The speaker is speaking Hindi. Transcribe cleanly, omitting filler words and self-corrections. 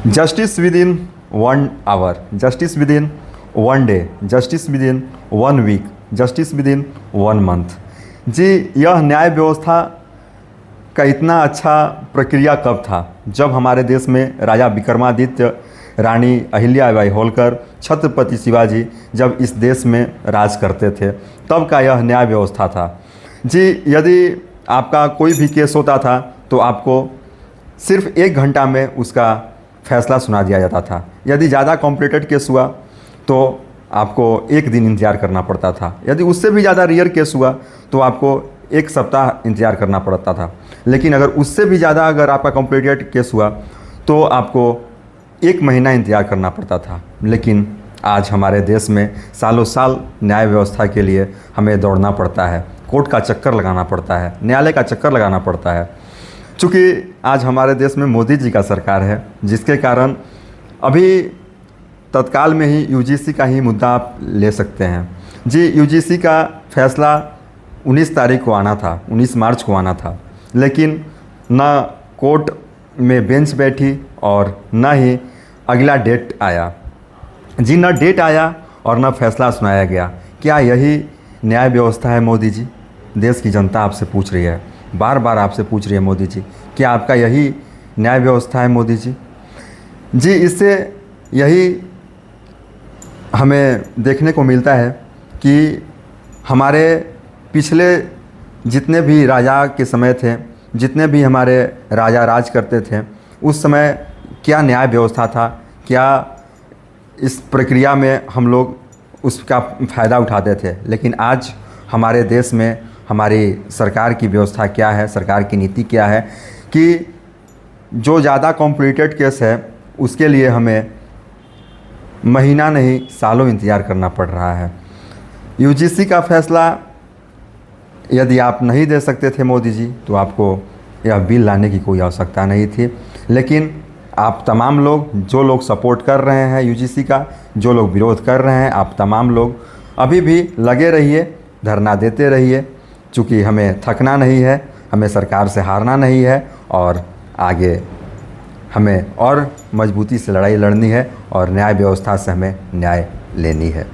Justice within 1 hour, justice within 1 day, justice within 1 week, justice within 1 month. जी, यह न्याय व्यवस्था का इतना अच्छा प्रक्रिया कब था? जब हमारे देश में राजा विक्रमादित्य, रानी अहिल्याबाई होलकर, छत्रपति शिवाजी जब इस देश में राज करते थे, तब का यह न्याय व्यवस्था था। जी, यदि आपका कोई भी केस होता था तो आपको सिर्फ 1 घंटा में उसका फैसला सुना दिया जाता था। यदि ज़्यादा कॉम्प्लिकेटेड केस हुआ तो आपको 1 दिन इंतज़ार करना पड़ता था। यदि उससे भी ज़्यादा रेयर केस हुआ तो आपको 1 सप्ताह इंतज़ार करना पड़ता था। लेकिन अगर उससे भी ज़्यादा अगर आपका कॉम्प्लिकेटेड केस हुआ तो आपको 1 महीना इंतज़ार करना पड़ता था। लेकिन आज हमारे देश में सालों साल न्याय व्यवस्था के लिए हमें दौड़ना पड़ता है, कोर्ट का चक्कर लगाना पड़ता है, न्यायालय का चक्कर लगाना पड़ता है। चूँकि आज हमारे देश में मोदी जी का सरकार है, जिसके कारण अभी तत्काल में ही यूजीसी का ही मुद्दा आप ले सकते हैं। जी, यूजीसी का फैसला 19 तारीख को आना था, 19 मार्च को आना था, लेकिन ना कोर्ट में बेंच बैठी और ना ही अगला डेट आया। जी, ना डेट आया और ना फैसला सुनाया गया। क्या यही न्याय व्यवस्था है मोदी जी? देश की जनता आपसे पूछ रही है, बार बार आपसे पूछ रही है मोदी जी, क्या आपका यही न्याय व्यवस्था है मोदी जी? जी, इससे यही हमें देखने को मिलता है कि हमारे पिछले जितने भी राजा के समय थे, जितने भी हमारे राजा राज करते थे, उस समय क्या न्याय व्यवस्था था, क्या इस प्रक्रिया में हम लोग उसका फ़ायदा उठाते थे। लेकिन आज हमारे देश में हमारी सरकार की व्यवस्था क्या है, सरकार की नीति क्या है कि जो ज़्यादा कॉम्प्लिकेटेड केस है उसके लिए हमें महीना नहीं सालों इंतज़ार करना पड़ रहा है। यूजीसी का फ़ैसला यदि आप नहीं दे सकते थे मोदी जी, तो आपको यह बिल लाने की कोई आवश्यकता नहीं थी। लेकिन आप तमाम लोग, जो लोग सपोर्ट कर रहे हैं यूजीसी का, जो लोग विरोध कर रहे हैं, आप तमाम लोग अभी भी लगे रहिए, धरना देते रहिए। चूँकि हमें थकना नहीं है, हमें सरकार से हारना नहीं है और आगे हमें और मजबूती से लड़ाई लड़नी है और न्याय व्यवस्था से हमें न्याय लेनी है।